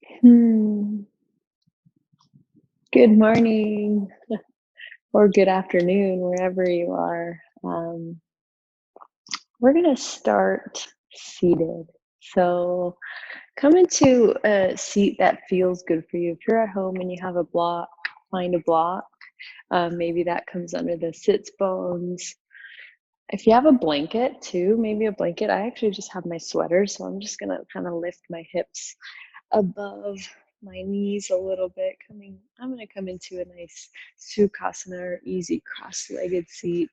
Hmm. Good morning or good afternoon, wherever you are. We're going to start seated. So come into a seat that feels good for you. If you're at home and you have a block, find a block. Maybe that comes under the sits bones. If you have a blanket too, maybe a blanket. I actually just have my sweater, so I'm just going to kind of lift my hips above my knees a little bit. I'm going to come into a nice sukhasana or easy cross-legged seat,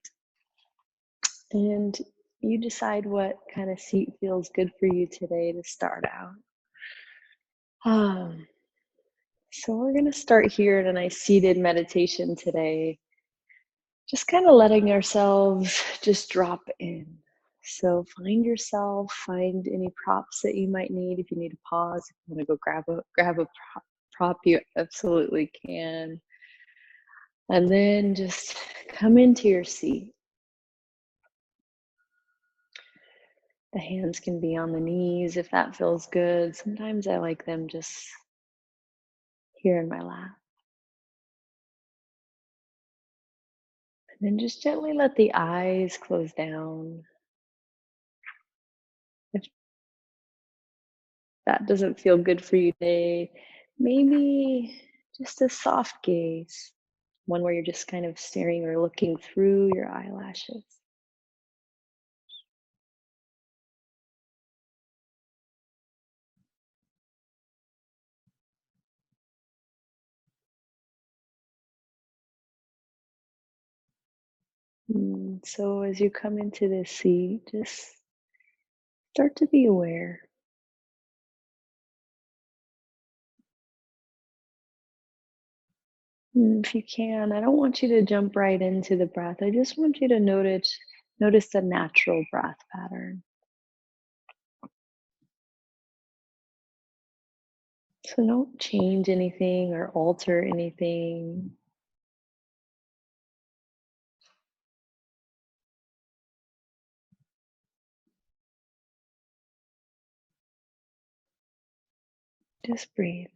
and you decide what kind of seat feels good for you today to start out. So we're going to start here in a nice seated meditation today, just kind of letting ourselves just drop in. So find any props that you might need. If you need a pause, if you want to go grab a prop, you absolutely can. And then just come into your seat. The hands can be on the knees if that feels good. Sometimes I like them just here in my lap. And then just gently let the eyes close down. If that doesn't feel good for you today, maybe just a soft gaze, one where you're just kind of staring or looking through your eyelashes. So as you come into this seat, just start to be aware. If you can, I don't want you to jump right into the breath. I just want you to notice the natural breath pattern. So don't change anything or alter anything. Just breathe.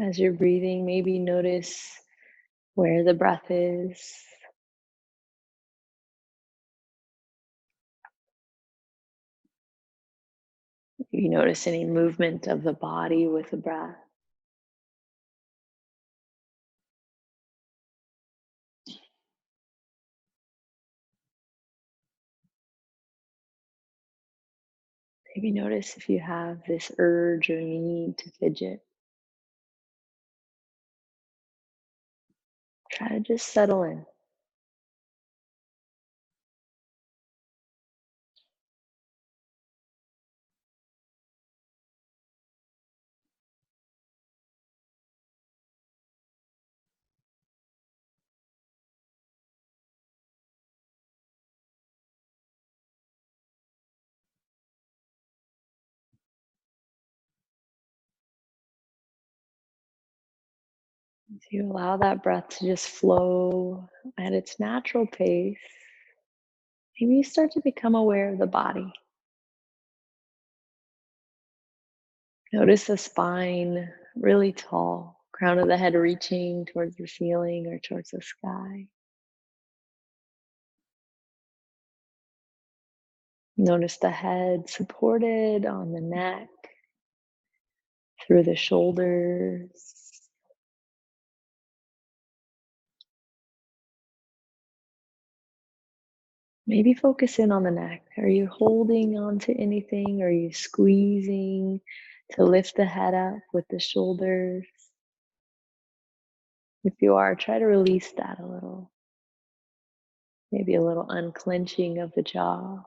As you're breathing, maybe notice where the breath is. If you notice any movement of the body with the breath. Maybe notice if you have this urge or need to fidget. Try to just settle in. As you allow that breath to just flow at its natural pace, maybe you start to become aware of the body. Notice the spine really tall, crown of the head reaching towards the ceiling or towards the sky. Notice the head supported on the neck, through the shoulders. Maybe focus in on the neck. Are you holding on to anything? Are you squeezing to lift the head up with the shoulders? If you are, try to release that a little. Maybe a little unclenching of the jaw.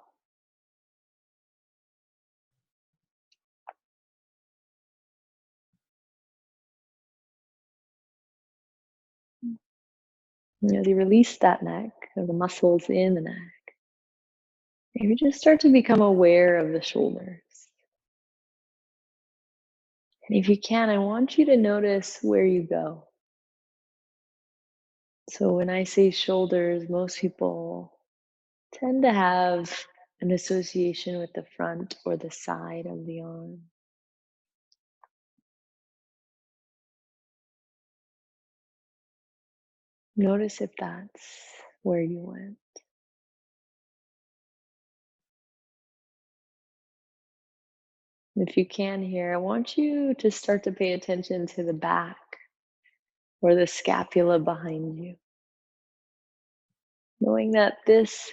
As you release that neck, or the muscles in the neck, maybe just start to become aware of the shoulders. And if you can, I want you to notice where you go. So when I say shoulders, most people tend to have an association with the front or the side of the arm. Notice if that's where you went. If you can here, I want you to start to pay attention to the back or the scapula behind you, knowing that this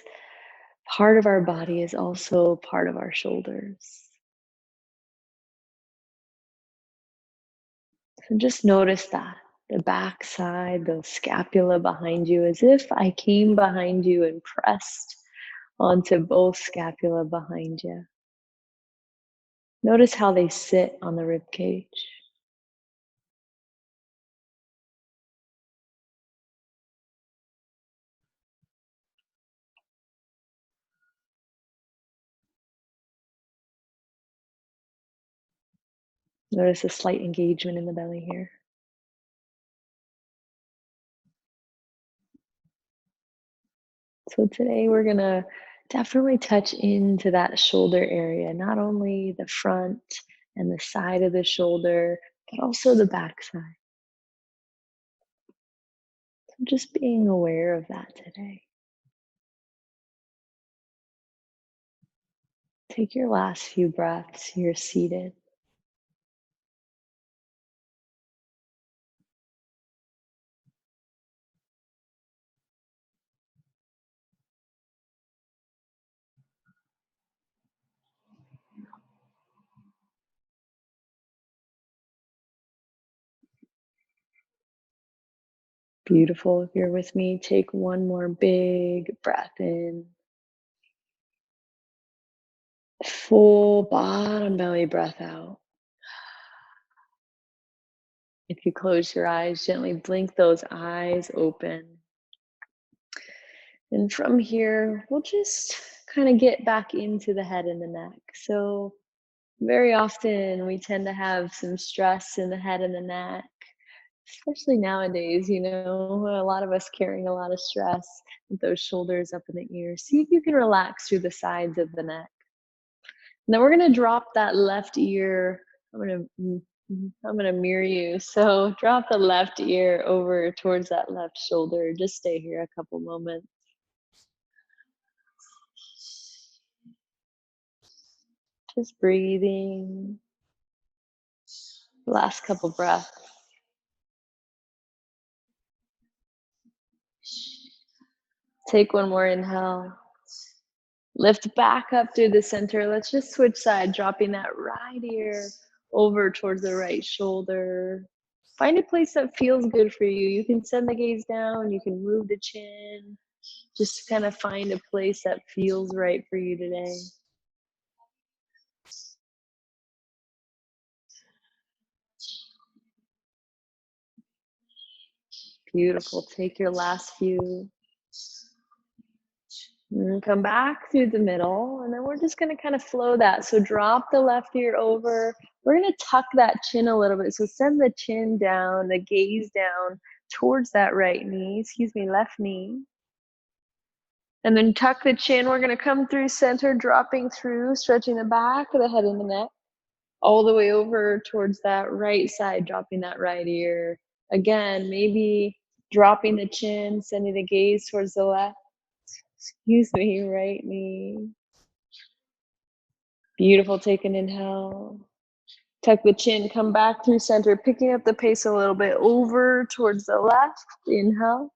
part of our body is also part of our shoulders. So just notice that the back side, the scapula behind you, as if I came behind you and pressed onto both scapula behind you. Notice how they sit on the rib cage. Notice a slight engagement in the belly here. So today we're gonna definitely touch into that shoulder area, not only the front and the side of the shoulder, but also the back side. So just being aware of that today. Take your last few breaths. You're seated. Beautiful. If you're with me, take one more big breath in. Full bottom belly breath out. If you close your eyes, gently blink those eyes open. And from here, we'll just kind of get back into the head and the neck. So, very often we tend to have some stress in the head and the neck, especially nowadays, a lot of us carrying a lot of stress with those shoulders up in the ears. See if you can relax through the sides of the neck. Now we're gonna drop that left ear. I'm gonna mirror you. So drop the left ear over towards that left shoulder. Just stay here a couple moments. Just breathing. Last couple breaths. Take one more inhale. Lift back up through the center. Let's just switch side, dropping that right ear over towards the right shoulder. Find a place that feels good for you. You can send the gaze down, you can move the chin. Just kind of find a place that feels right for you today. Beautiful. Take your last few. Come back through the middle, and then we're just going to kind of flow that. So drop the left ear over. We're going to tuck that chin a little bit. So send the chin down, the gaze down towards that left knee. And then tuck the chin. We're going to come through center, dropping through, stretching the back of the head and the neck, all the way over towards that right side, dropping that right ear. Again, maybe dropping the chin, sending the gaze towards the left. Right knee. Beautiful. Take an inhale. Tuck the chin, come back through center, picking up the pace a little bit over towards the left. Inhale.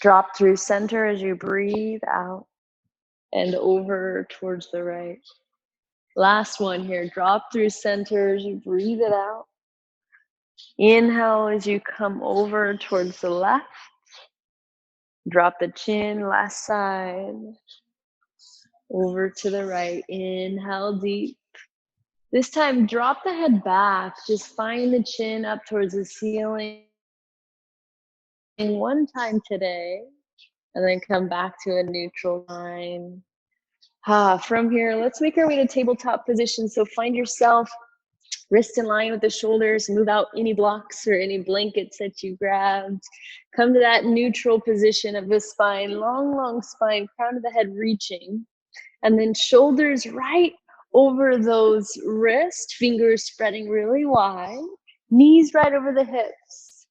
Drop through center as you breathe out and over towards the right. Last one here. Drop through center as you breathe it out. Inhale as you come over towards the left. Drop the chin, last side. Over to the right. Inhale deep. This time, drop the head back. Just find the chin up towards the ceiling one time today, and then come back to a neutral line. From here, let's make our way to tabletop position. So find yourself Wrist in line with the shoulders, move out any blocks or any blankets that you grabbed. Come to that neutral position of the spine, long, long spine, crown of the head reaching. And then shoulders right over those wrists, fingers spreading really wide, knees right over the hips.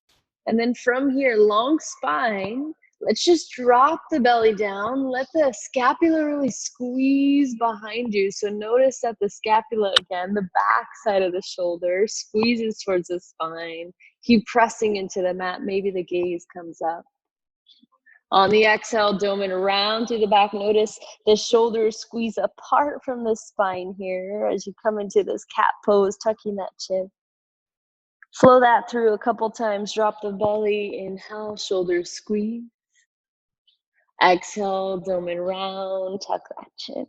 And then from here, long spine, let's just drop the belly down. Let the scapula really squeeze behind you. So notice that the scapula, again, the back side of the shoulder, squeezes towards the spine. Keep pressing into the mat. Maybe the gaze comes up. On the exhale, dome and round through the back. Notice the shoulders squeeze apart from the spine here as you come into this cat pose, tucking that chin. Flow that through a couple times. Drop the belly. Inhale, shoulders squeeze. Exhale, dome and round, tuck that chin.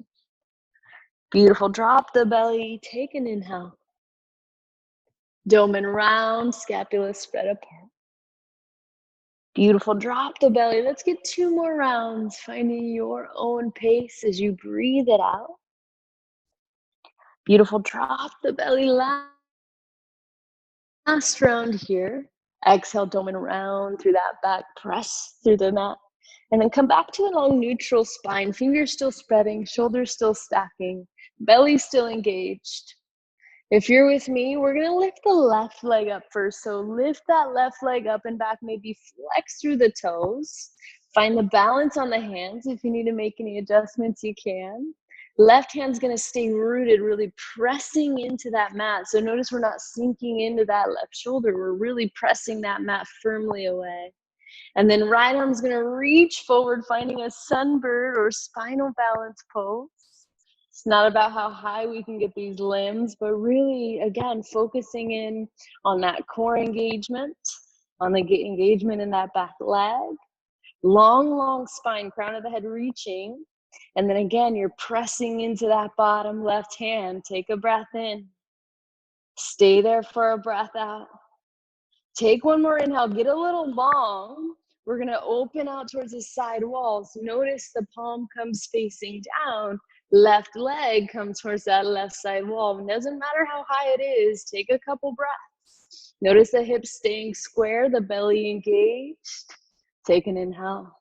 Beautiful. Drop the belly. Take an inhale. Dome and round, scapula spread apart. Beautiful. Drop the belly. Let's get 2 more rounds, finding your own pace as you breathe it out. Beautiful. Drop the belly. Last round here. Exhale, dome and round through that back. Press through the mat. And then come back to a long neutral spine. Fingers still spreading, shoulders still stacking, belly still engaged. If you're with me, we're gonna lift the left leg up first. So lift that left leg up and back, maybe flex through the toes. Find the balance on the hands. If you need to make any adjustments, you can. Left hand's gonna stay rooted, really pressing into that mat. So notice we're not sinking into that left shoulder. We're really pressing that mat firmly away. And then right arm's gonna reach forward, finding a sunbird or spinal balance pose. It's not about how high we can get these limbs, but really, again, focusing in on that core engagement, on the engagement in that back leg. Long, long spine, crown of the head reaching. And then again, you're pressing into that bottom left hand. Take a breath in. Stay there for a breath out. Take one more inhale, get a little long. We're gonna open out towards the side walls. Notice the palm comes facing down. Left leg comes towards that left side wall. It doesn't matter how high it is, take a couple breaths. Notice the hips staying square, the belly engaged. Take an inhale.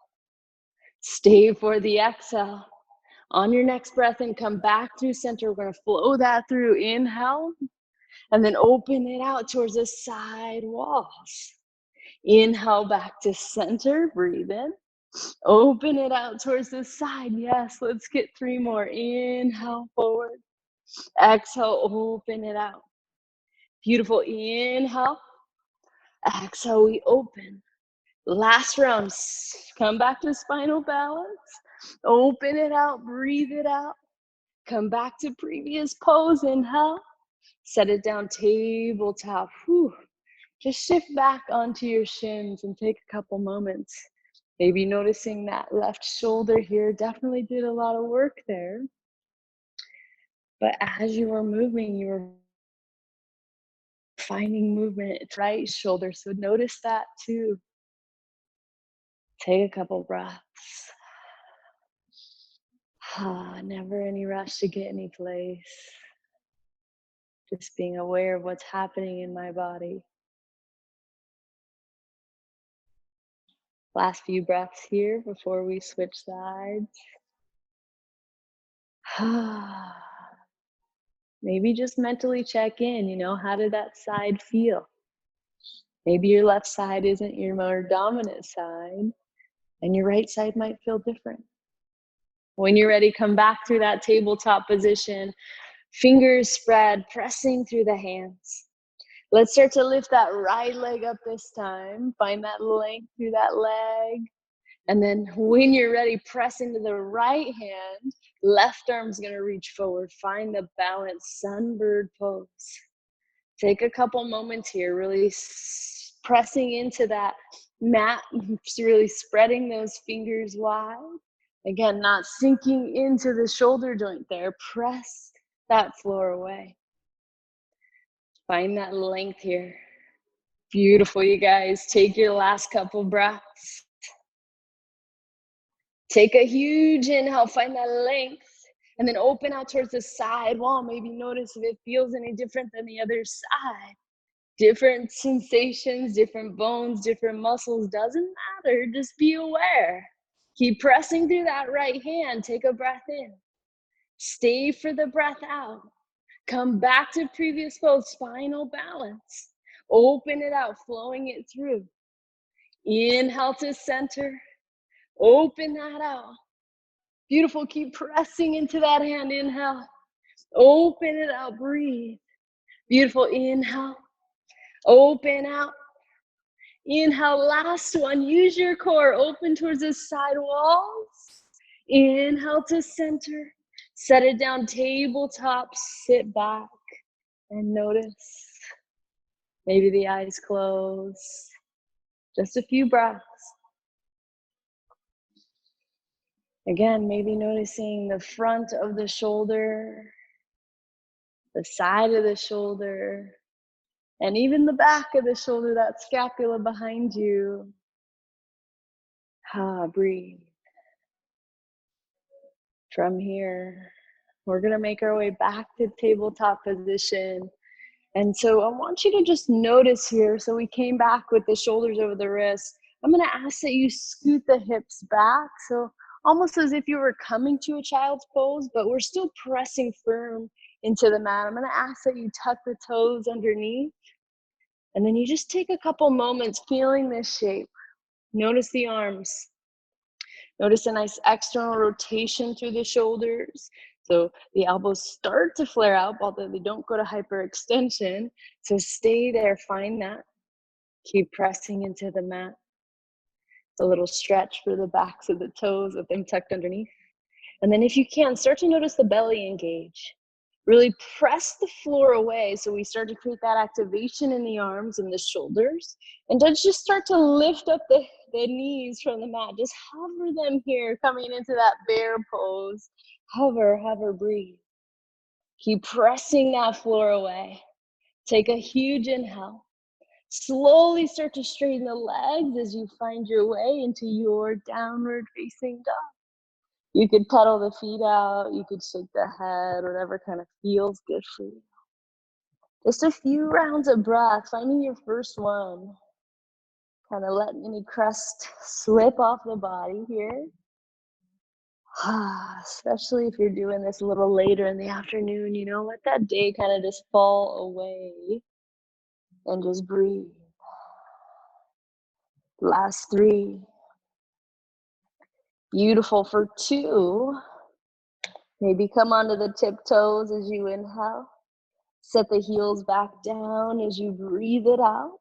Stay for the exhale. On your next breath in, come back through center. We're gonna flow that through. Inhale. And then open it out towards the side walls. Inhale back to center, breathe in. Open it out towards the side. Yes, let's get 3 more. Inhale forward. Exhale, open it out. Beautiful. Inhale. Exhale, we open. Last round. Come back to spinal balance. Open it out, breathe it out. Come back to previous pose. Inhale. Set it down, tabletop. Whew. Just shift back onto your shins and take a couple moments. Maybe noticing that left shoulder here, definitely did a lot of work there. But as you were moving, you were finding movement, right shoulder. So notice that too. Take a couple breaths. Never any rush to get any place. Just being aware of what's happening in my body. Last few breaths here before we switch sides. Maybe just mentally check in, how did that side feel? Maybe your left side isn't your more dominant side, and your right side might feel different. When you're ready, come back through that tabletop position, fingers spread, pressing through the hands. Let's start to lift that right leg up this time. Find that length through that leg. And then when you're ready, press into the right hand. Left arm's gonna reach forward. Find the balanced sunbird pose. Take a couple moments here, really pressing into that mat, really spreading those fingers wide. Again, not sinking into the shoulder joint there. Press that floor away. Find that length here. Beautiful, you guys. Take your last couple breaths. Take a huge inhale, find that length. And then open out towards the side wall. Maybe notice if it feels any different than the other side. Different sensations, different bones, different muscles, doesn't matter. Just be aware. Keep pressing through that right hand. Take a breath in. Stay for the breath out. Come back to previous pose, spinal balance. Open it out, flowing it through. Inhale to center. Open that out. Beautiful. Keep pressing into that hand. Inhale. Open it out. Breathe. Beautiful. Inhale. Open out. Inhale. Last one. Use your core. Open towards the side walls. Inhale to center. Set it down. Tabletop. Sit back and notice. Maybe the eyes close. Just a few breaths. Again, maybe noticing the front of the shoulder, the side of the shoulder, and even the back of the shoulder, that scapula behind you. Breathe. From here, we're gonna make our way back to tabletop position. And so I want you to just notice here, so we came back with the shoulders over the wrists. I'm gonna ask that you scoot the hips back, so almost as if you were coming to a child's pose, but we're still pressing firm into the mat. I'm gonna ask that you tuck the toes underneath, and then you just take a couple moments feeling this shape. Notice the arms. Notice a nice external rotation through the shoulders. So the elbows start to flare out, although they don't go to hyperextension. So stay there, find that. Keep pressing into the mat. A little stretch for the backs of the toes with them tucked underneath. And then if you can, start to notice the belly engage. Really press the floor away so we start to create that activation in the arms and the shoulders. And then just start to lift up the knees from the mat. Just hover them here, coming into that bear pose. Hover, hover, breathe. Keep pressing that floor away. Take a huge inhale. Slowly start to straighten the legs as you find your way into your downward facing dog. You could pedal the feet out, you could shake the head, whatever kind of feels good for you. Just a few rounds of breath, finding your first one. Kind of letting any crust slip off the body here. Especially if you're doing this a little later in the afternoon, let that day kind of just fall away and just breathe. Last 3. Beautiful for 2. Maybe come onto the tiptoes as you inhale. Set the heels back down as you breathe it out.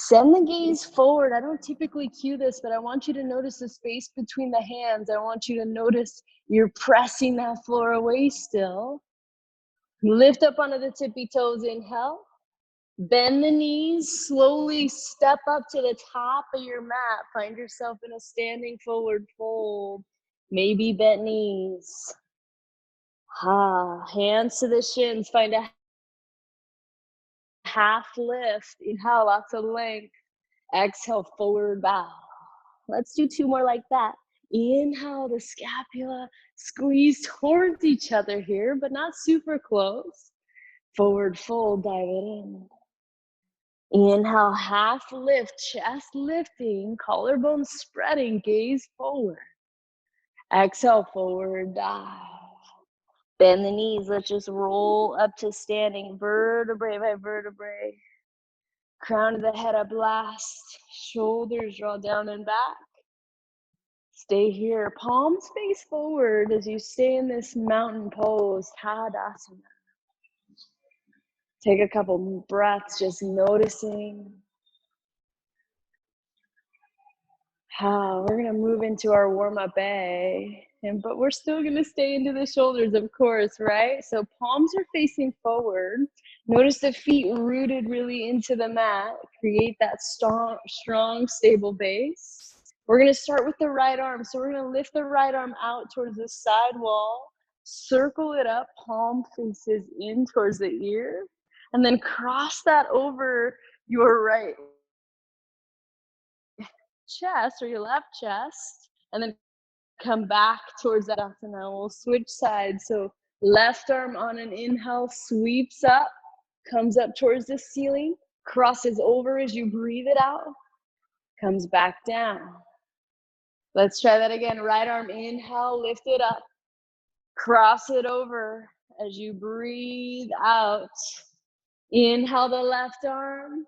Send the gaze forward. I don't typically cue this, but I want you to notice the space between the hands. I want you to notice you're pressing that floor away still. Lift up onto the tippy toes, inhale. Bend the knees, slowly step up to the top of your mat. Find yourself in a standing forward fold. Maybe bent knees. Hands to the shins. Find a half lift. Inhale, lots of length. Exhale, forward bow. Let's do 2 more like that. Inhale, the scapula squeeze towards each other here, but not super close. Forward fold, dive it in. Inhale, half lift, chest lifting, collarbones spreading, gaze forward. Exhale, forward dive. Bend the knees, let's just roll up to standing, vertebrae by vertebrae. Crown of the head up last, shoulders draw down and back. Stay here, palms face forward as you stay in this mountain pose, Tadasana. Take a couple breaths, just noticing. We're gonna move into our warm-up A, but we're still gonna stay into the shoulders, of course, right? So palms are facing forward. Notice the feet rooted really into the mat. Create that strong, stable base. We're gonna start with the right arm. So we're gonna lift the right arm out towards the side wall, circle it up, palm faces in towards the ear, and then cross that over your right chest or your left chest, and then Come back towards that asana. We'll switch sides. So left arm on an inhale sweeps up, comes up towards the ceiling, crosses over as you breathe it out, comes back down. Let's try that again. Right arm inhale, lift it up, cross it over as you breathe out. Inhale the left arm,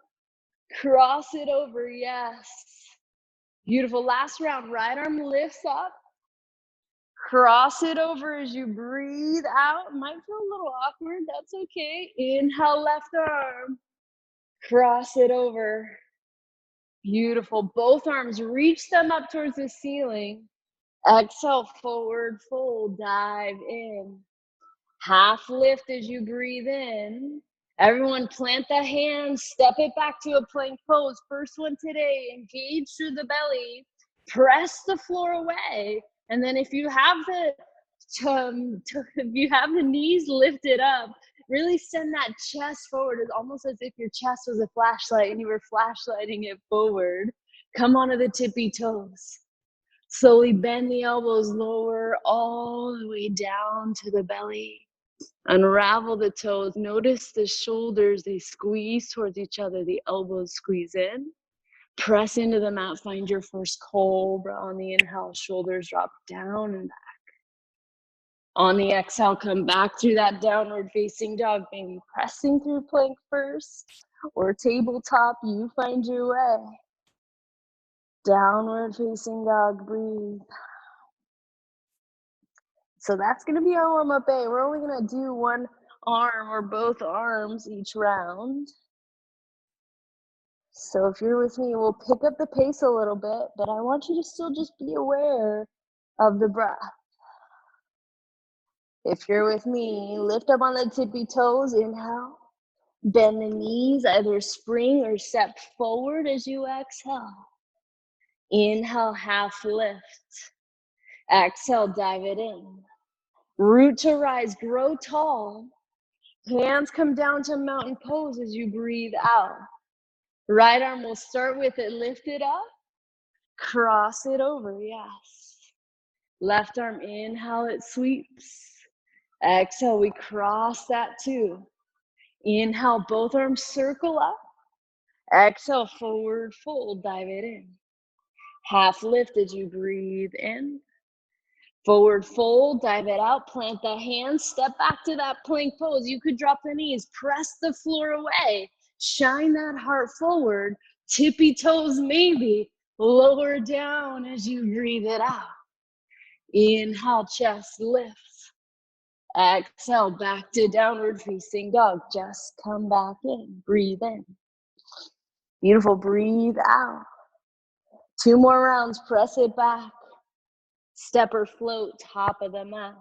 cross it over, yes. Beautiful, last round, right arm lifts up, cross it over as you breathe out. Might feel a little awkward, that's okay. Inhale, left arm, cross it over. Beautiful, both arms, reach them up towards the ceiling. Exhale, forward fold, dive in. Half lift as you breathe in. Everyone plant the hands, step it back to a plank pose. First one today, engage through the belly, press the floor away. And then if you have the knees lifted up, really send that chest forward. It's almost as if your chest was a flashlight and you were flashlighting it forward. Come onto the tippy toes. Slowly bend the elbows lower all the way down to the belly. Unravel the toes. Notice the shoulders, they squeeze towards each other. The elbows squeeze in. Press into the mat. Find your first cobra on the inhale. Shoulders drop down and back. On the exhale, come back through that downward facing dog. Maybe pressing through plank first or tabletop. You find your way. Downward facing dog. Breathe. So that's going to be our warm-up A. We're only going to do one arm or both arms each round. So if you're with me, we'll pick up the pace a little bit, but I want you to still just be aware of the breath. If you're with me, lift up on the tippy toes, inhale. Bend the knees, either spring or step forward as you exhale. Inhale, half lift. Exhale, dive it in. Root to rise, grow tall. Hands come down to mountain pose as you breathe out. Right arm, will start with it, lift it up, cross it over, yes. Left arm, inhale, it sweeps. Exhale, we cross that too. Inhale, both arms circle up. Exhale, forward fold, dive it in. Half lift as you breathe in. Forward fold, dive it out, plant the hands, step back to that plank pose. You could drop the knees, press the floor away, shine that heart forward, tippy toes maybe, lower down as you breathe it out. Inhale, chest lifts. Exhale, back to downward facing dog. Just come back in, breathe in. Beautiful, breathe out. 2 more rounds, press it back. Step or float, top of the mat.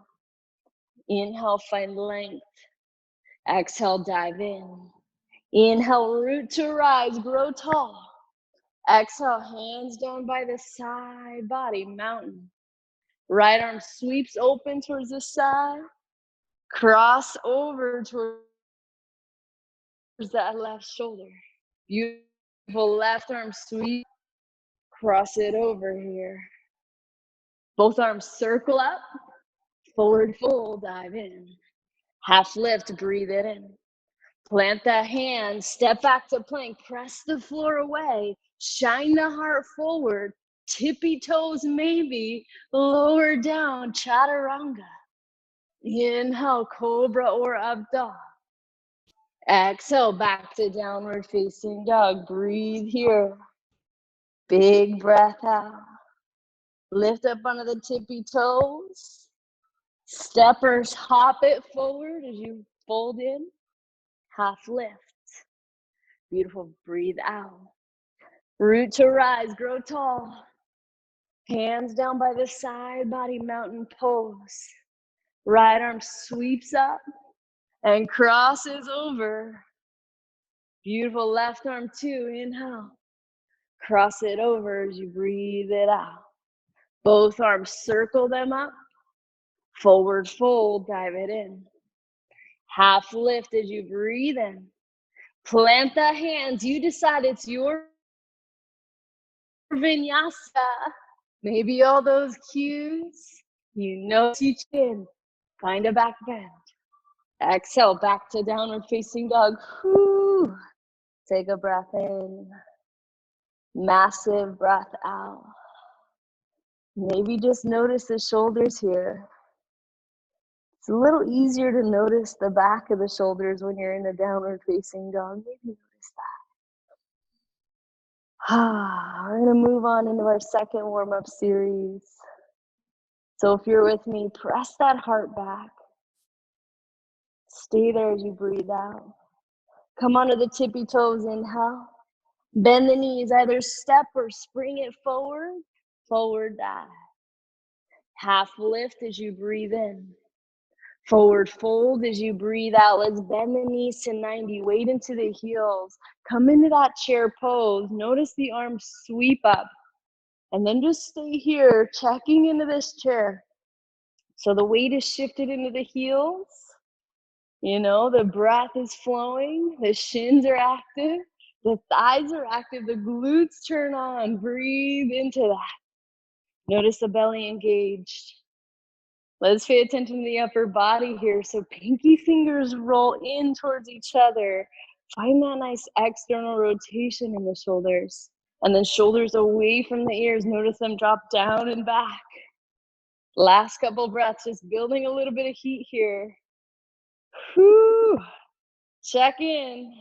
Inhale, find length. Exhale, dive in. Inhale, root to rise, grow tall. Exhale, hands down by the side body, mountain. Right arm sweeps open towards the side. Cross over towards that left shoulder. Beautiful, left arm sweep. Cross it over here. Both arms circle up. Forward fold, dive in. Half lift, breathe it in. Plant the hands, step back to plank, press the floor away, shine the heart forward, tippy toes maybe, lower down, chaturanga. Inhale, cobra or up dog. Exhale, back to downward facing dog. Breathe here. Big breath out. Lift up onto the tippy toes. Steppers, hop it forward as you fold in. Half lift. Beautiful, breathe out. Root to rise, grow tall. Hands down by the side body, mountain pose. Right arm sweeps up and crosses over. Beautiful, left arm too, inhale. Cross it over as you breathe it out. Both arms circle them up. Forward fold, dive it in. Half lift as you breathe in. Plant the hands. You decide it's your vinyasa. Maybe all those cues, you know, teach in, find a back bend. Exhale, back to downward facing dog. Whew. Take a breath in, massive breath out. Maybe just notice the shoulders here. It's a little easier to notice the back of the shoulders when you're in a downward facing dog. Maybe notice that. We're gonna move on into our second warm-up series. So if you're with me, press that heart back. Stay there as you breathe out. Come onto the tippy toes, inhale. Bend the knees, either step or spring it forward. Forward dive. Half lift as you breathe in. Forward fold as you breathe out. Let's bend the knees to 90. Weight into the heels. Come into that chair pose. Notice the arms sweep up. And then just stay here, checking into this chair. So the weight is shifted into the heels. You know, the breath is flowing. The shins are active. The thighs are active. The glutes turn on. Breathe into that. Notice the belly engaged. Let's pay attention to the upper body here. So pinky fingers roll in towards each other. Find that nice external rotation in the shoulders. And then shoulders away from the ears. Notice them drop down and back. Last couple breaths, just building a little bit of heat here. Whew. Check in.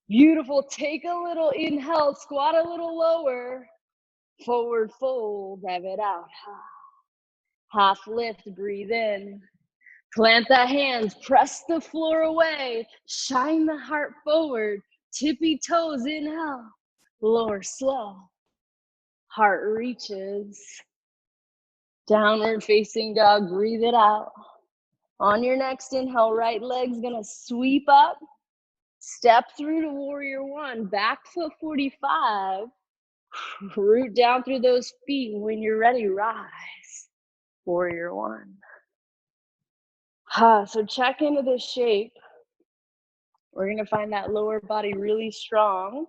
Beautiful. Take a little inhale, squat a little lower. Forward fold, rev it out. Half lift, breathe in. Plant the hands, press the floor away. Shine the heart forward. Tippy toes, inhale. Lower slow. Heart reaches. Downward facing dog, breathe it out. On your next inhale, right leg's gonna sweep up. Step through to warrior one, back foot 45. Root down through those feet. When you're ready, rise. Warrior one. So check into this shape. We're gonna find that lower body really strong.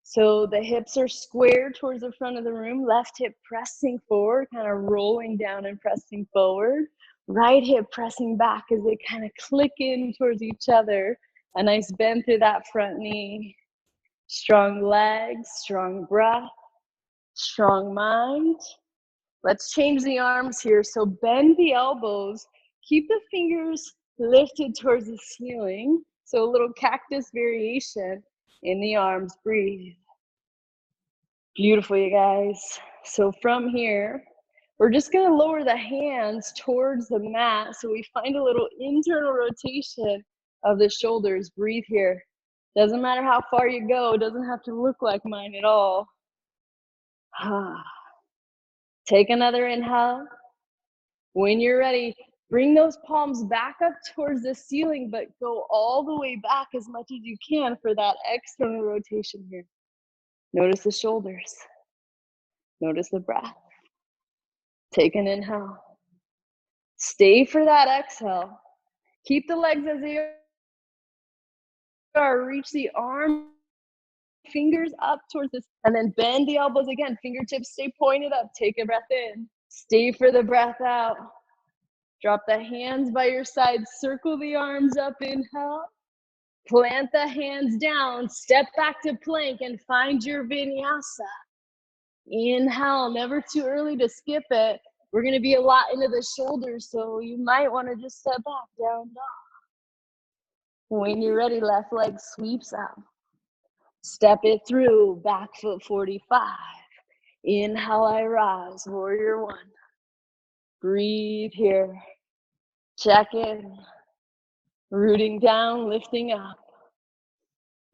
So the hips are squared towards the front of the room. Left hip pressing forward, kind of rolling down and pressing forward. Right hip pressing back as they kind of click in towards each other. A nice bend through that front knee. Strong legs, strong breath, strong mind. Let's change the arms here. So bend the elbows. Keep the fingers lifted towards the ceiling. So a little cactus variation in the arms. Breathe. Beautiful, you guys. So from here, we're just going to lower the hands towards the mat so we find a little internal rotation of the shoulders. Breathe here. Doesn't matter how far you go. It doesn't have to look like mine at all. Take another inhale. When you're ready, bring those palms back up towards the ceiling, but go all the way back as much as you can for that external rotation here. Notice the shoulders. Notice the breath. Take an inhale. Stay for that exhale. Keep the legs as they are. Reach the arm, fingers up towards this, and then bend the elbows again. Fingertips stay pointed up. Take a breath in. Stay for the breath out. Drop the hands by your side. Circle the arms up. Inhale. Plant the hands down. Step back to plank and find your vinyasa. Inhale. Never too early to skip it. We're going to be a lot into the shoulders, so you might want to just step back, down dog. When you're ready, left leg sweeps out. Step it through, back foot 45. Inhale, I rise, warrior one. Breathe here. Check in. Rooting down, lifting up.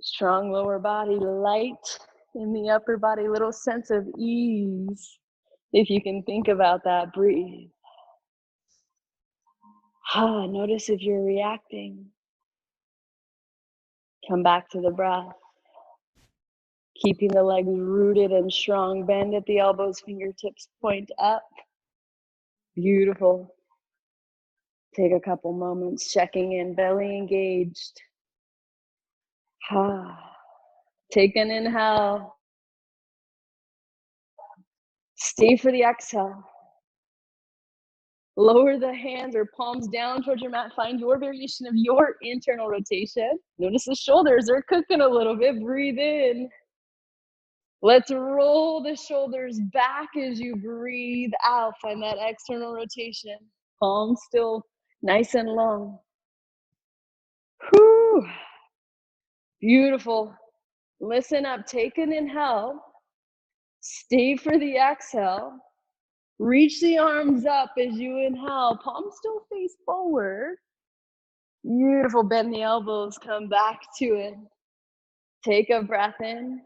Strong lower body, light in the upper body, little sense of ease. If you can think about that, breathe. Notice if you're reacting. Come back to the breath. Keeping the legs rooted and strong. Bend at the elbows, fingertips point up. Beautiful. Take a couple moments, checking in, belly engaged. Take an inhale. Stay for the exhale. Lower the hands or palms down towards your mat. Find your variation of your internal rotation. Notice the shoulders are cooking a little bit. Breathe in. Let's roll the shoulders back as you breathe out. Find that external rotation. Palms still nice and long. Whew. Beautiful. Listen up. Take an inhale. Stay for the exhale. Reach the arms up as you inhale. Palms still face forward. Beautiful. Bend the elbows. Come back to it. Take a breath in.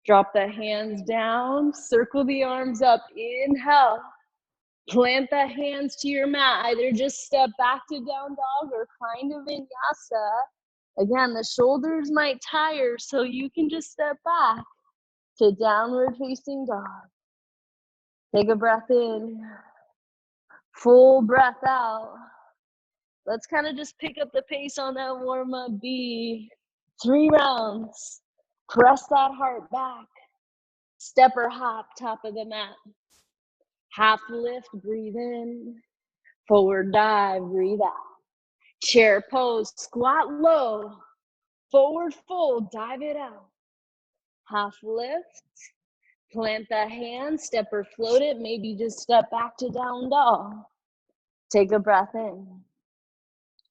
Drop the hands down. Circle the arms up. Inhale. Plant the hands to your mat. Either just step back to down dog or kind of vinyasa. Again, the shoulders might tire, so you can just step back to downward facing dog. Take a breath in. Full breath out. Let's kind of just pick up the pace on that warm-up B. 3 rounds. Press that heart back. Step or hop, top of the mat. Half lift, breathe in. Forward dive, breathe out. Chair pose, squat low. Forward fold, dive it out. Half lift. Plant the hand, step or float it. Maybe just step back to down dog. Take a breath in.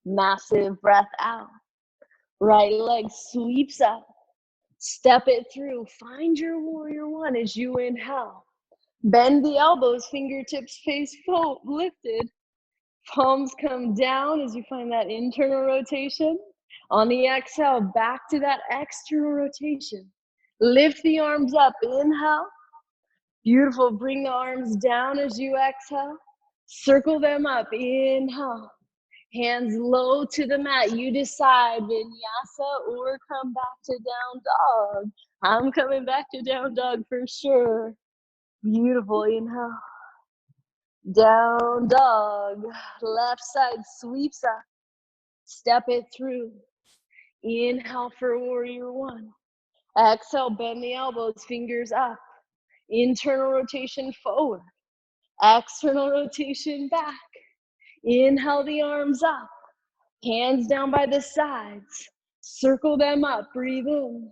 Massive breath out. Right leg sweeps up. Step it through. Find your warrior one as you inhale. Bend the elbows, fingertips face forward, lifted. Palms come down as you find that internal rotation. On the exhale, back to that external rotation. Lift the arms up. Inhale. Beautiful. Bring the arms down as you exhale. Circle them up. Inhale. Hands low to the mat. You decide, vinyasa or come back to down dog. I'm coming back to down dog for sure. Beautiful. Inhale. Down dog. Left side sweeps up. Step it through. Inhale for warrior one. Exhale, bend the elbows, fingers up. Internal rotation forward. External rotation back. Inhale the arms up. Hands down by the sides. Circle them up. Breathe in.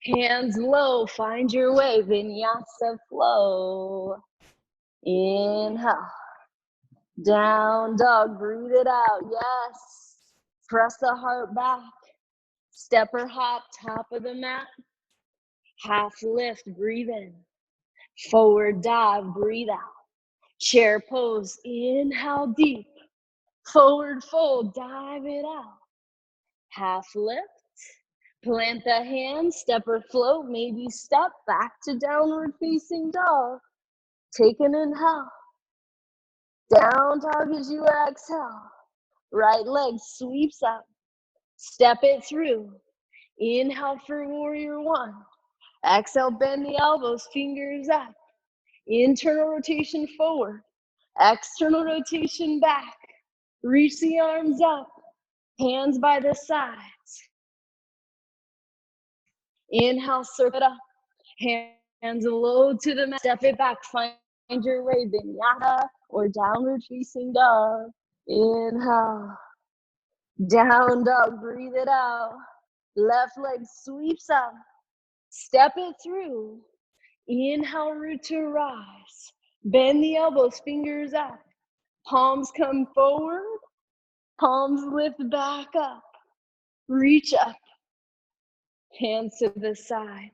Hands low. Find your way. Vinyasa flow. Inhale. Down dog. Breathe it out. Yes. Press the heart back. Step or hop. Top of the mat. Half lift. Breathe in. Forward dive. Breathe out. Chair pose. Inhale deep. Forward fold. Dive it out. Half lift. Plant the hands, step or float, maybe step back to downward facing dog. Take an inhale. Down dog as you exhale. Right leg sweeps up. Step it through. Inhale for warrior one. Exhale, bend the elbows, fingers up. Internal rotation forward. External rotation back. Reach the arms up. Hands by the sides. Inhale, circle it up. Hands low to the mat. Step it back. Find your way. Vinyasa or downward facing dog. Inhale. Down dog. Breathe it out. Left leg sweeps up. Step it through. Inhale, root to rise. Bend the elbows, fingers up. Palms come forward. Palms lift back up. Reach up. Hands to the sides.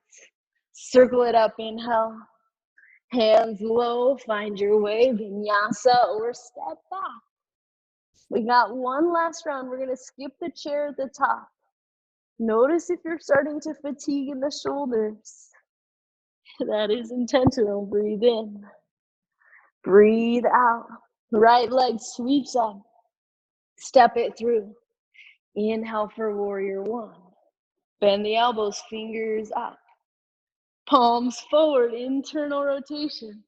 Circle it up. Inhale. Hands low. Find your way. Vinyasa or step back. We got one last round. We're going to skip the chair at the top. Notice if you're starting to fatigue in the shoulders. That is intentional. Breathe in. Breathe out. Right leg sweeps up. Step it through. Inhale for warrior one. Bend the elbows, fingers up. Palms forward, internal rotation.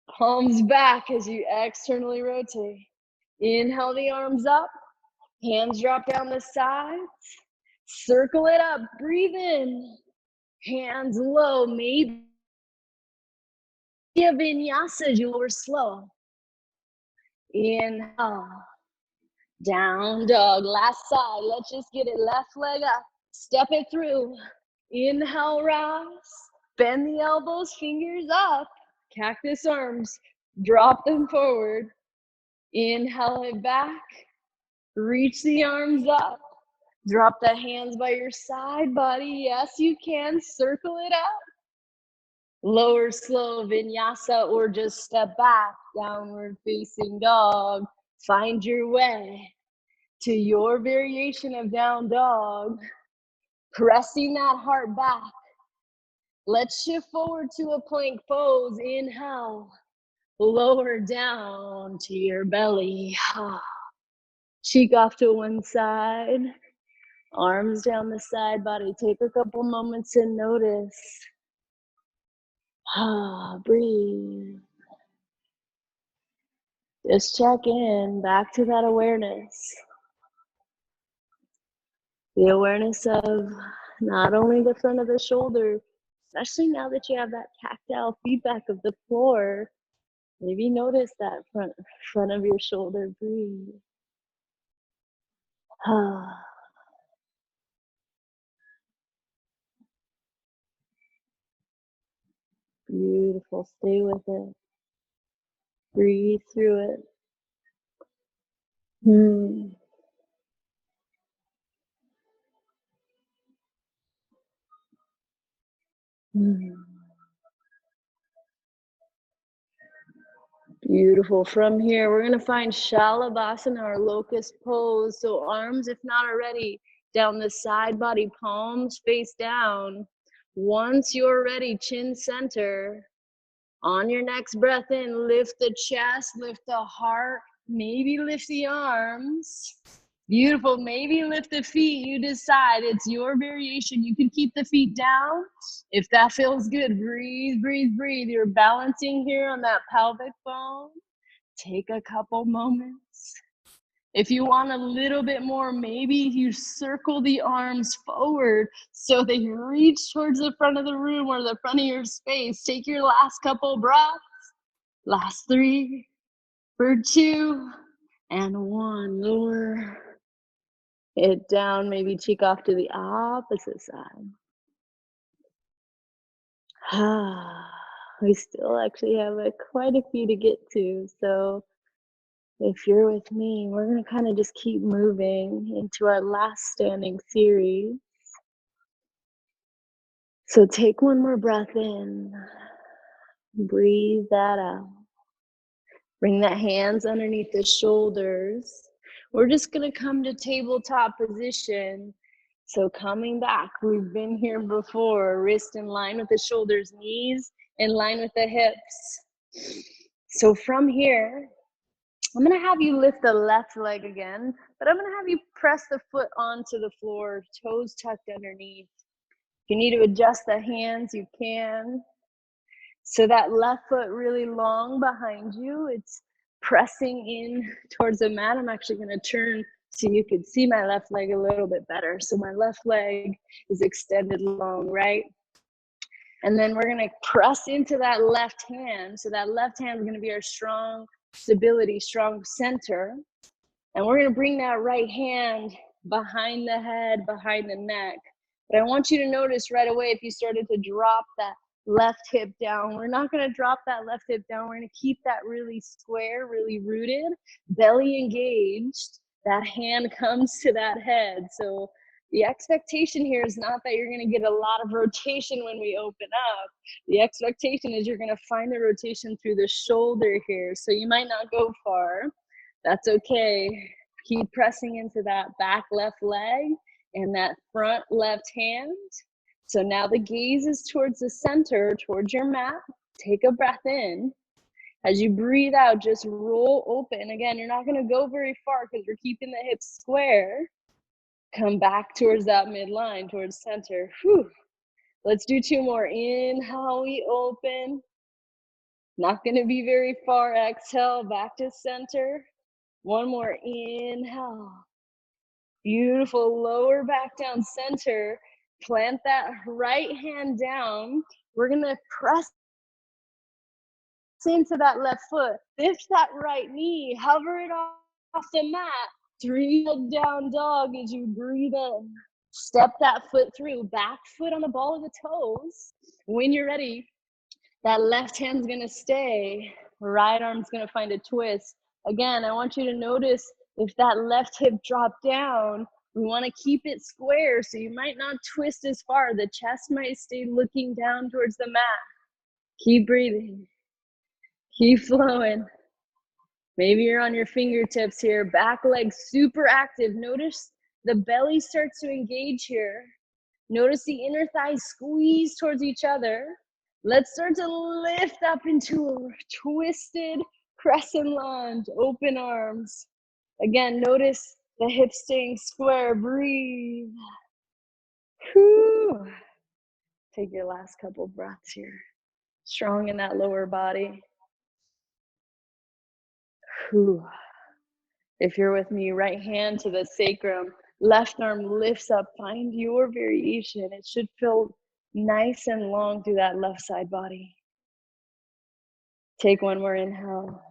Palms back as you externally rotate. Inhale the arms up. Hands drop down the sides. Circle it up. Breathe in. Hands low. Maybe Yeah, vinyasa, you lower slow. Inhale, down dog, last side. Let's just get it, left leg up. Step it through. Inhale, rise. Bend the elbows, fingers up. Cactus arms, drop them forward. Inhale it back. Reach the arms up. Drop the hands by your side body. Yes, you can. Circle it out. Lower slow vinyasa or just step back, downward facing dog. Find your way to your variation of down dog. Pressing that heart back. Let's shift forward to a plank pose. Inhale, lower down to your belly. Cheek off to one side, arms down the side body. Take a couple moments and notice. Breathe. Just check in, back to that awareness. The awareness of not only the front of the shoulder, especially now that you have that tactile feedback of the floor. Maybe notice that front of your shoulder. Breathe. Beautiful. Stay with it. Breathe through it. Beautiful. From here, we're going to find Shalabhasana or locust pose. So arms, if not already, down the side body, palms face down. Once you're ready, chin center. On your next breath in, lift the chest, lift the heart, maybe lift the arms. Beautiful. Maybe lift the feet. You decide. It's your variation. You can keep the feet down if that feels good. Breathe, breathe, breathe. You're balancing here on that pelvic bone. Take a couple moments. If you want a little bit more, maybe you circle the arms forward so they reach towards the front of the room or the front of your space. Take your last couple breaths. Last 3, for 2, and 1. Lower it down, maybe cheek off to the opposite side. We still actually have quite a few to get to, so if you're with me, we're going to kind of just keep moving into our last standing series. So take one more breath in, breathe that out. Bring that hands underneath the shoulders. We're just going to come to tabletop position. So coming back, we've been here before. Wrist in line with the shoulders, knees in line with the hips. So from here, I'm going to have you lift the left leg again, but I'm going to have you press the foot onto the floor, toes tucked underneath. If you need to adjust the hands, you can. So that left foot really long behind you. It's pressing in towards the mat. I'm actually going to turn so you can see my left leg a little bit better. So my left leg is extended long, right? And then we're going to press into that left hand. So that left hand is going to be our strong stability, strong center. And we're going to bring that right hand behind the head, behind the neck. But I want you to notice right away if you started to drop that left hip down. We're not going to drop that left hip down. We're going to keep that really square, really rooted, belly engaged. That hand comes to that head. So the expectation here is not that you're going to get a lot of rotation when we open up. The expectation is you're going to find the rotation through the shoulder here. So you might not go far. That's okay. Keep pressing into that back left leg and that front left hand. So now the gaze is towards the center, towards your mat. Take a breath in. As you breathe out, just roll open. Again, you're not going to go very far because we're keeping the hips square. Come back towards that midline, towards center. Whew. Let's do 2 more. Inhale, we open. Not going to be very far. Exhale, back to center. 1 more. Inhale. Beautiful. Lower back down center. Plant that right hand down. We're going to press into that left foot. Lift that right knee. Hover it off the mat. 3-leg down dog as you breathe in. Step that foot through. Back foot on the ball of the toes. When you're ready, that left hand's gonna stay. Right arm's gonna find a twist. Again, I want you to notice if that left hip dropped down, we want to keep it square, so you might not twist as far. The chest might stay looking down towards the mat. Keep breathing. Keep flowing. Maybe you're on your fingertips here. Back leg super active. Notice the belly starts to engage here. Notice the inner thighs squeeze towards each other. Let's start to lift up into a twisted crescent lunge. Open arms. Again, notice the hips staying square. Breathe. Whew. Take your last couple breaths here. Strong in that lower body. Whew. If you're with me, right hand to the sacrum, left arm lifts up. Find your variation. It should feel nice and long through that left side body. Take one more inhale.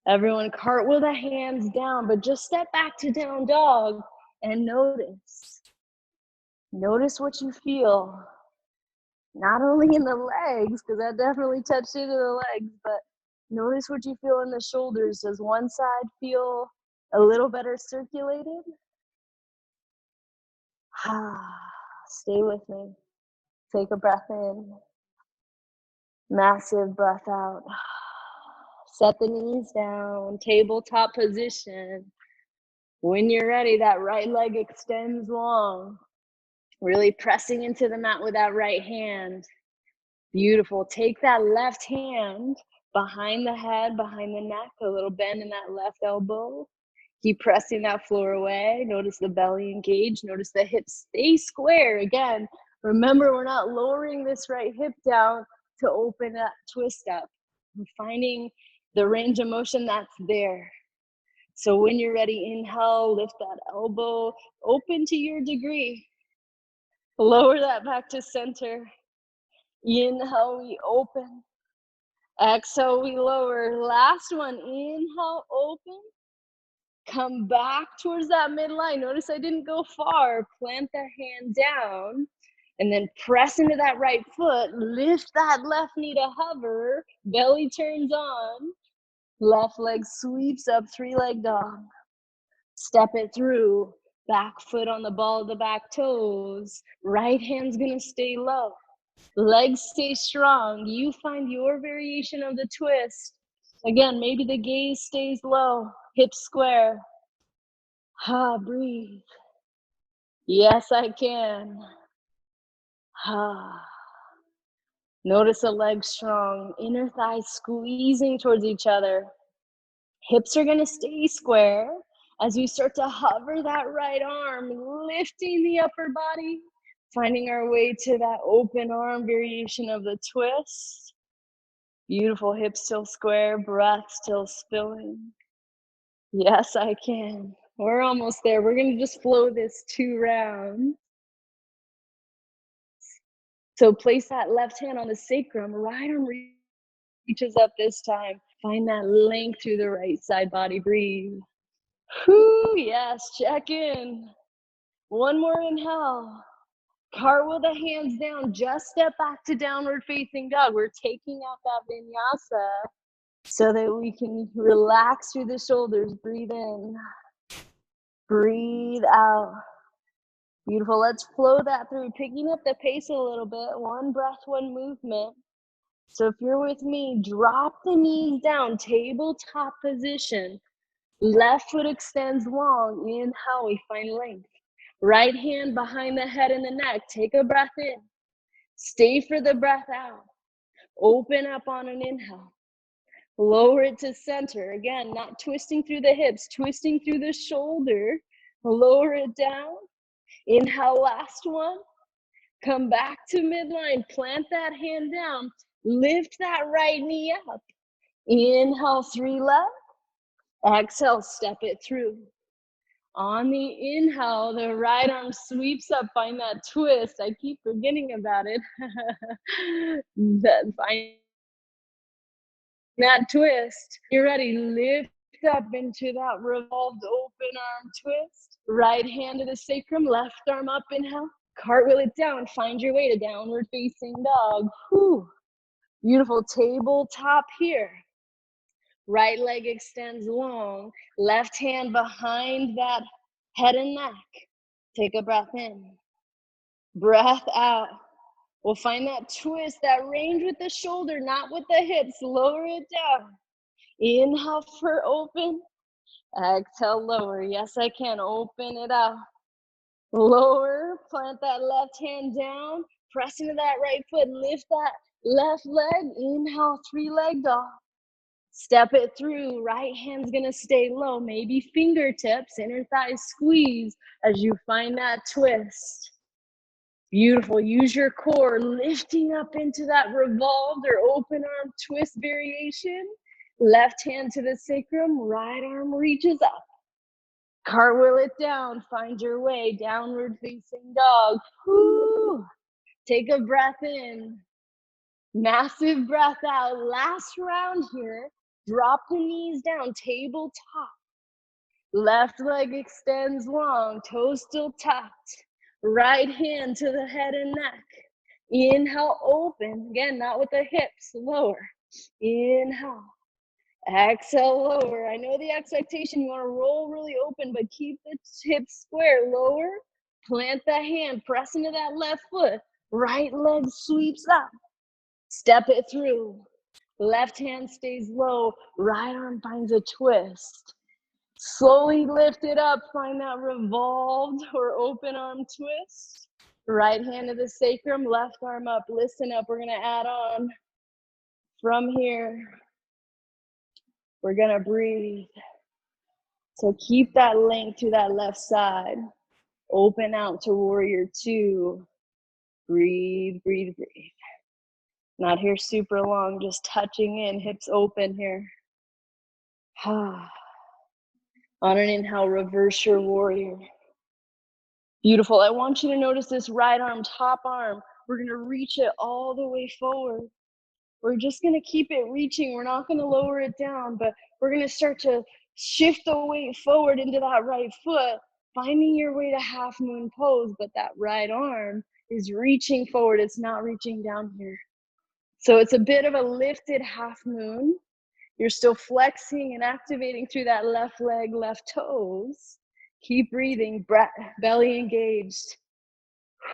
Everyone cartwheel the hands down, but just step back to down dog and notice. Notice what you feel. Not only in the legs, because that definitely touched into the legs, but notice what you feel in the shoulders. Does one side feel a little better circulated? Stay with me. Take a breath in. Massive breath out. Set the knees down. Tabletop position. When you're ready, that right leg extends long. Really pressing into the mat with that right hand. Beautiful. Take that left hand behind the head, behind the neck, a little bend in that left elbow. Keep pressing that floor away. Notice the belly engage. Notice the hips stay square. Again, remember, we're not lowering this right hip down to open that twist up. We're finding the range of motion that's there. So when you're ready, inhale, lift that elbow, open to your degree. Lower that back to center. Inhale, we open. Exhale, we lower. Last one, inhale, open. Come back towards that midline. Notice I didn't go far. Plant the hand down and then press into that right foot. Lift that left knee to hover. Belly turns on. Left leg sweeps up, 3-leg dog. Step it through. Back foot on the ball of the back toes. Right hand's gonna stay low. Legs stay strong. You find your variation of the twist. Again, maybe the gaze stays low. Hips square. Breathe. Yes, I can. Notice the legs strong. Inner thighs squeezing towards each other. Hips are gonna stay square as we start to hover that right arm, lifting the upper body, finding our way to that open arm variation of the twist. Beautiful, hips still square, breath still spilling. Yes, I can. We're almost there. We're gonna just flow this 2 rounds. So place that left hand on the sacrum, right arm reaches up this time. Find that length through the right side body, breathe. Whew, yes, check in. One more inhale. Cartwheel the hands down, just step back to downward facing dog. We're taking out that vinyasa so that we can relax through the shoulders. Breathe in, breathe out. Beautiful, let's flow that through, picking up the pace a little bit. One breath, one movement. So if you're with me, drop the knees down, tabletop position. Left foot extends long. Inhale, we find length. Right hand behind the head and the neck. Take a breath in. Stay for the breath out. Open up on an inhale. Lower it to center. Again, not twisting through the hips, twisting through the shoulder. Lower it down. Inhale, last one. Come back to midline. Plant that hand down. Lift that right knee up. Inhale, 3-leg. Exhale, step it through. On the inhale, the right arm sweeps up. Find that twist. I keep forgetting about it. Find That twist. You're ready. Lift up into that revolved open arm twist. Right hand to the sacrum, left arm up, inhale. Cartwheel it down. Find your way to downward facing dog. Whew. Beautiful tabletop here. Right leg extends long. Left hand behind that head and neck. Take a breath in. Breath out. We'll find that twist, that range with the shoulder, not with the hips. Lower it down. Inhale for open. Exhale, lower. Yes, I can. Open it out. Lower. Plant that left hand down. Press into that right foot. Lift that left leg. Inhale, three-leg dog. Step it through. Right hand's going to stay low. Maybe fingertips, inner thighs squeeze as you find that twist. Beautiful. Use your core, lifting up into that revolved or open arm twist variation. Left hand to the sacrum, right arm reaches up. Cartwheel it down, find your way, downward facing dog. Woo. Take a breath in. Massive breath out. Last round here. Drop the knees down, tabletop. Left leg extends long, toes still tucked. Right hand to the head and neck. Inhale, open. Again, not with the hips, lower. Inhale. Exhale, lower. I know the expectation, you want to roll really open, but keep the hips square. Lower. Plant the hand. Press into that left foot. Right leg sweeps up. Step it through. Left hand stays low. Right arm finds a twist. Slowly lift it up, find that revolved or open arm twist. Right hand to the sacrum, left arm up. Listen up, we're gonna add on from here. We're gonna breathe. So keep that length to that left side. Open out to warrior two. Breathe, breathe, breathe. Not here super long, just touching in, hips open here. On an inhale, reverse your warrior. Beautiful. I want you to notice this right arm, top arm. We're going to reach it all the way forward. We're just going to keep it reaching. We're not going to lower it down, but we're going to start to shift the weight forward into that right foot, finding your way to half moon pose, but that right arm is reaching forward. It's not reaching down here. So it's a bit of a lifted half moon. You're still flexing and activating through that left leg, left toes. Keep breathing, belly engaged.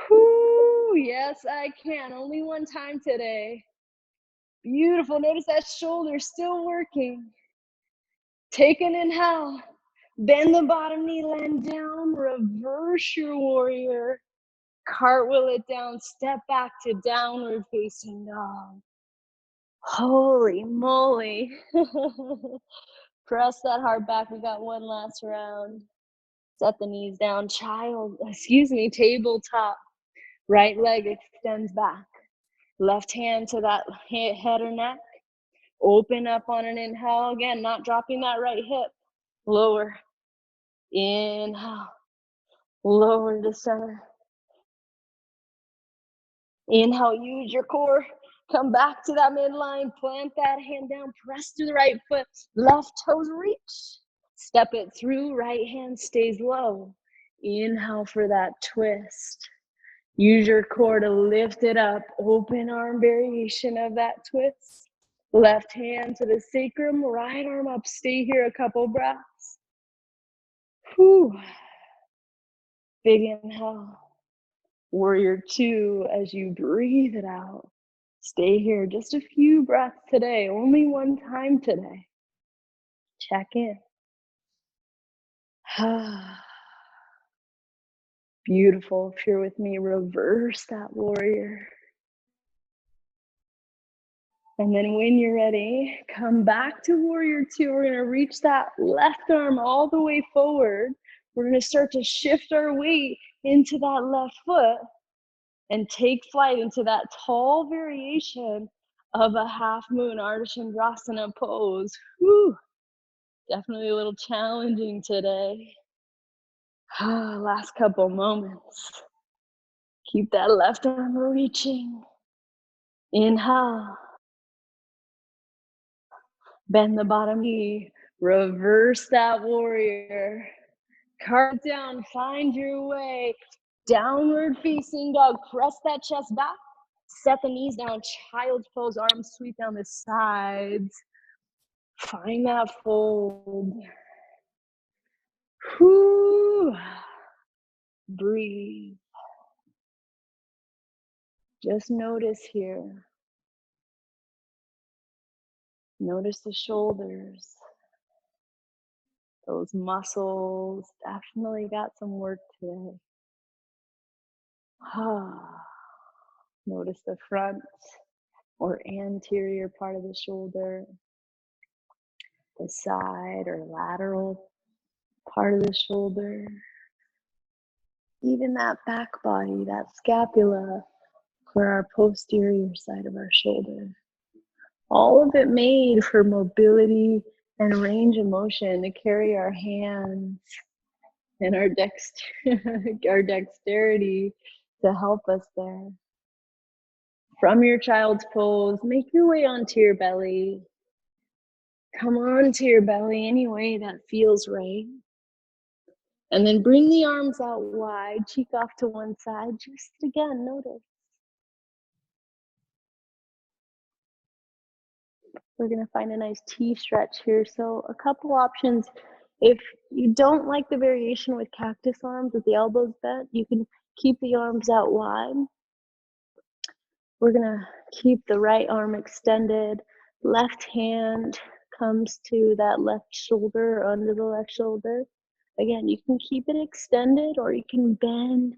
Whoo, yes, I can. Only one time today. Beautiful. Notice that shoulder still working. Take an inhale. Bend the bottom knee, land down. Reverse your warrior. Cartwheel it down. Step back to downward facing dog. Holy moly. Press that heart back. We got one last round. Set the knees down. Tabletop. Right leg extends back. Left hand to that head or neck. Open up on an inhale. Again, not dropping that right hip. Lower. Inhale. Lower to center. Inhale, use your core. Come back to that midline. Plant that hand down. Press through the right foot. Left toes reach. Step it through. Right hand stays low. Inhale for that twist. Use your core to lift it up. Open arm variation of that twist. Left hand to the sacrum. Right arm up. Stay here a couple breaths. Whew. Big inhale. Warrior two as you breathe it out. Stay here just a few breaths today, only one time today. Check in. Beautiful. If you're with me, reverse that warrior. And then when you're ready, come back to warrior two. We're going to reach that left arm all the way forward. We're going to start to shift our weight into that left foot and take flight into that tall variation of a half moon Ardha pose. Whew. Definitely a little challenging today. Last couple moments. Keep that left arm reaching. Inhale. Bend the bottom knee, reverse that warrior. Carve down, find your way. Downward facing dog, press that chest back. Set the knees down, child's pose, arms sweep down the sides. Find that fold. Whew. Breathe. Just notice here. Notice the shoulders. Those muscles definitely got some work today. Notice the front or anterior part of the shoulder, the side or lateral part of the shoulder, even that back body, that scapula for our posterior side of our shoulder. All of it made for mobility and range of motion to carry our hands and our dexterity to help us there. From your child's pose, make your way onto your belly. Come onto your belly any way that feels right. And then bring the arms out wide, cheek off to one side. Just again, notice. We're going to find a nice T stretch here. So a couple options. If you don't like the variation with cactus arms with the elbows bent, you can keep the arms out wide. We're going to keep the right arm extended. Left hand comes to that left shoulder, under the left shoulder. Again, you can keep it extended or you can bend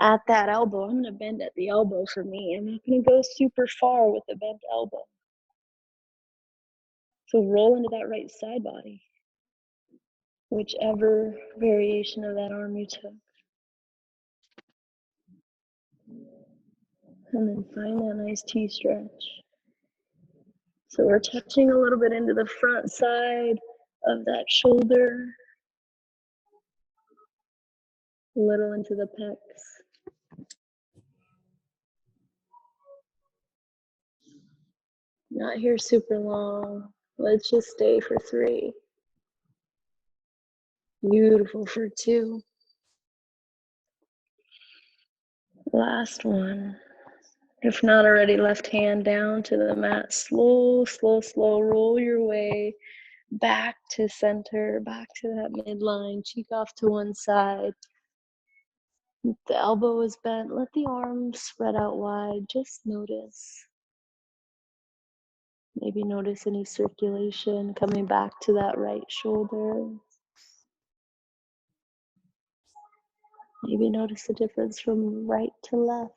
at that elbow. I'm going to bend at the elbow for me. I'm not going to go super far with the bent elbow. So roll into that right side body, whichever variation of that arm you took. And then find that nice T stretch. So we're touching a little bit into the front side of that shoulder, a little into the pecs. Not here super long. Let's just stay for 3. Beautiful for 2. Last one. If not already, left hand down to the mat. Slow, slow, slow. Roll your way back to center, back to that midline. Cheek off to one side. The elbow is bent. Let the arms spread out wide. Just notice. Maybe notice any circulation coming back to that right shoulder. Maybe notice the difference from right to left.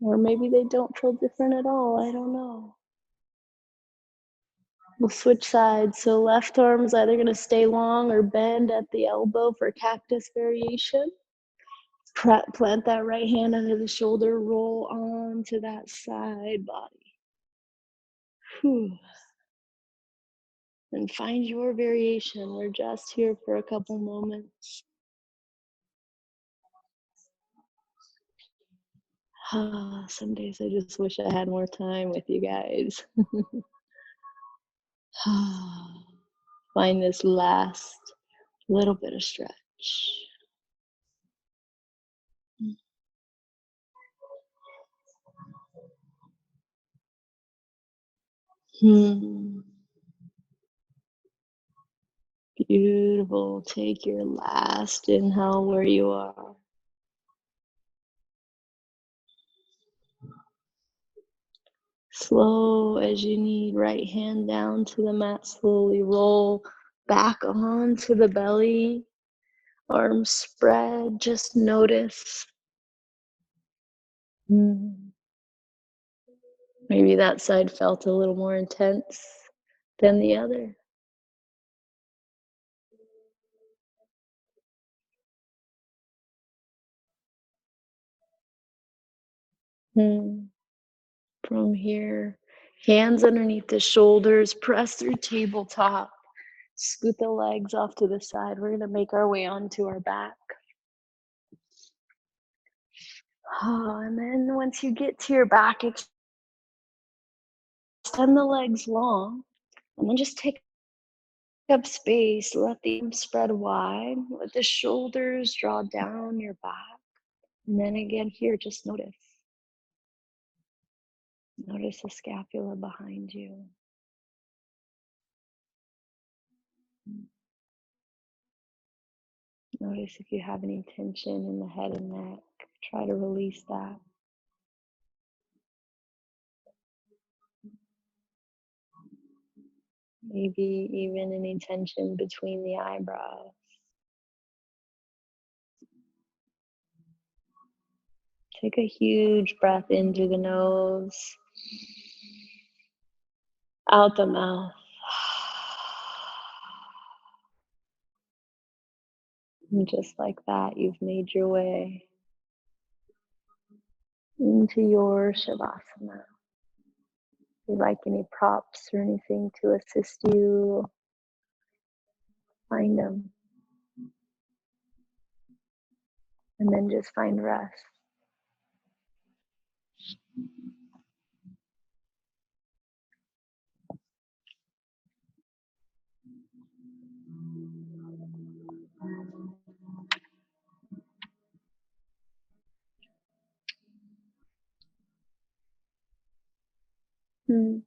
Or maybe they don't feel different at all. I don't know. We'll switch sides. So left arm's either going to stay long or bend at the elbow for cactus variation. Plant that right hand under the shoulder. Roll onto that side body. Whew. And find your variation. We're just here for a couple moments. Some days I just wish I had more time with you guys. Find this last little bit of stretch. Beautiful. Take your last inhale where you are. Slow as you need. Right hand down to the mat. Slowly roll back onto the belly. Arms spread. Just notice. Maybe that side felt a little more intense than the other. From here, hands underneath the shoulders, press through tabletop, scoot the legs off to the side. We're gonna make our way onto our back. And then once you get to your back, extend the legs long, and then just take up space. Let the arms spread wide. Let the shoulders draw down your back. And then again here, just notice. Notice the scapula behind you. Notice if you have any tension in the head and neck. Try to release that. Maybe even any tension between the eyebrows. Take a huge breath in through the nose, out the mouth. And just like that, you've made your way into your Shavasana. If you like any props or anything to assist you, find them. And then just find rest. Hmm.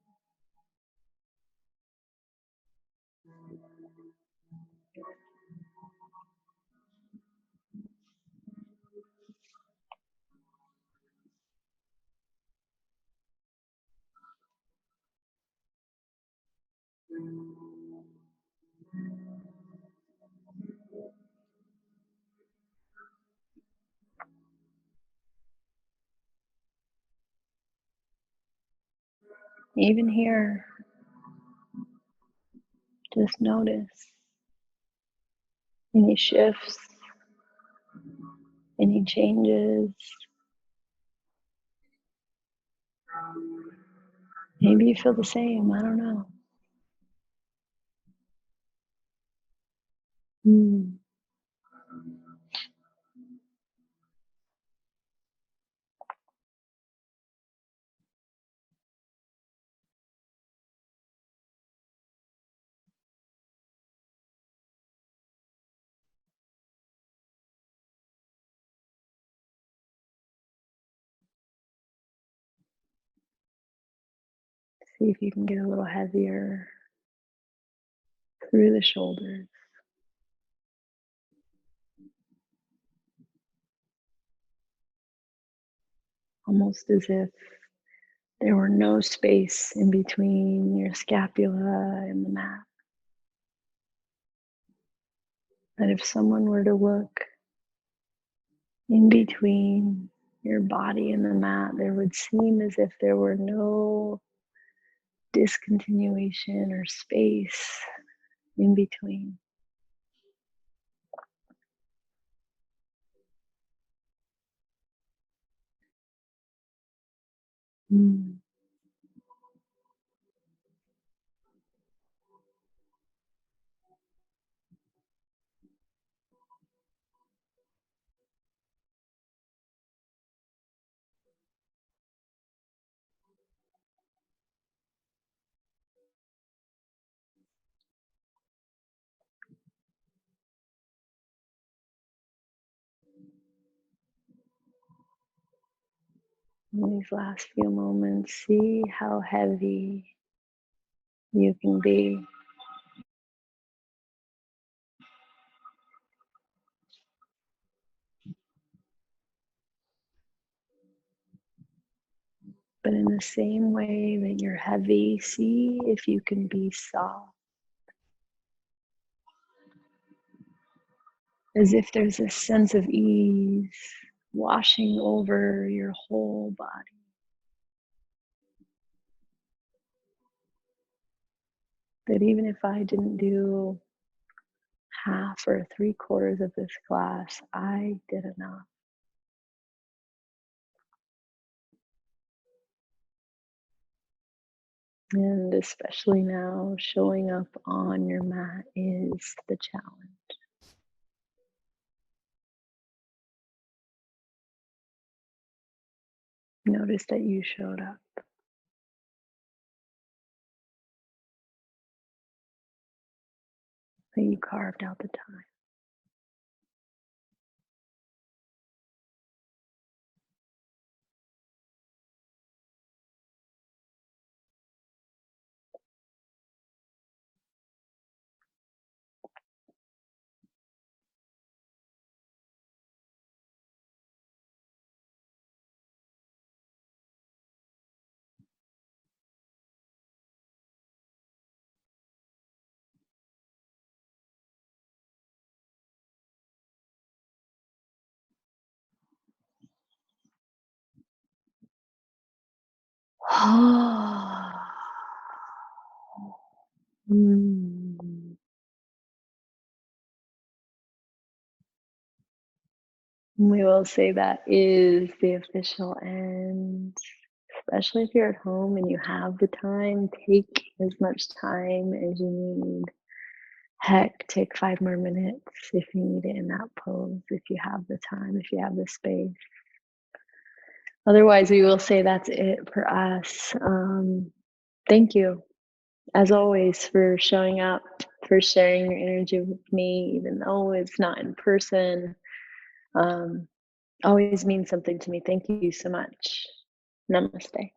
Even here, just notice any shifts, any changes. Maybe you feel the same, I don't know. Hmm. See if you can get a little heavier through the shoulders. Almost as if there were no space in between your scapula and the mat. That if someone were to look in between your body and the mat, there would seem as if there were no discontinuation or space in between. Mm. In these last few moments, see how heavy you can be. But in the same way that you're heavy, see if you can be soft. As if there's a sense of ease washing over your whole body. That even if I didn't do half or 3/4 of this class, I did enough. And especially now, showing up on your mat is the challenge. Notice that you showed up. that you carved out the time. Mm. We will say that is the official end. Especially if you're at home and you have the time, take as much time as you need. Heck, take 5 more minutes if you need it in that pose, if you have the time, if you have the space. Otherwise, we will say that's it for us. Thank you, as always, for showing up, for sharing your energy with me, even though it's not in person. Um, always means something to me. Thank you so much. Namaste.